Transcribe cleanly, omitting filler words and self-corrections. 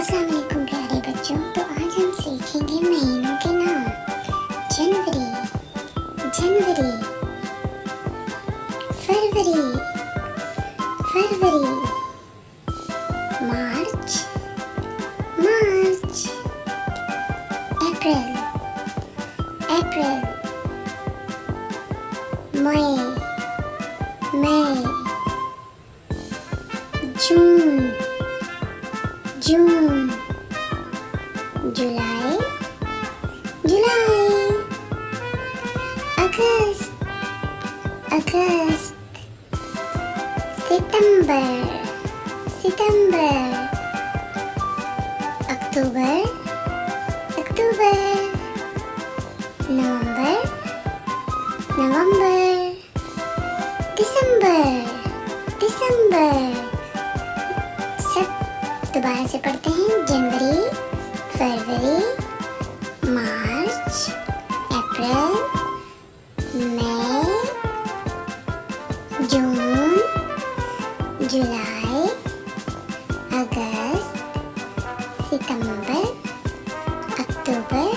अस्सलाम वालेकुम प्यारे बच्चों। तो आज हम सीखेंगे महीनों के नाम। जनवरी, जनवरी, फरवरी, फरवरी, मार्च, मार्च, अप्रैल, अप्रैल, मई, मई, जून, जून, जुलाई, जुलाई, अगस्त, अगस्त, सितंबर, सितंबर, अक्टूबर, अक्टूबर, नवंबर, नवंबर, दिसंबर, दिसंबर। सब दोबारा से पढ़ते हैं। जनवरी, फरवरी, मार्च, अप्रैल, मई, जून, जुलाई, अगस्त, सितंबर, अक्टूबर,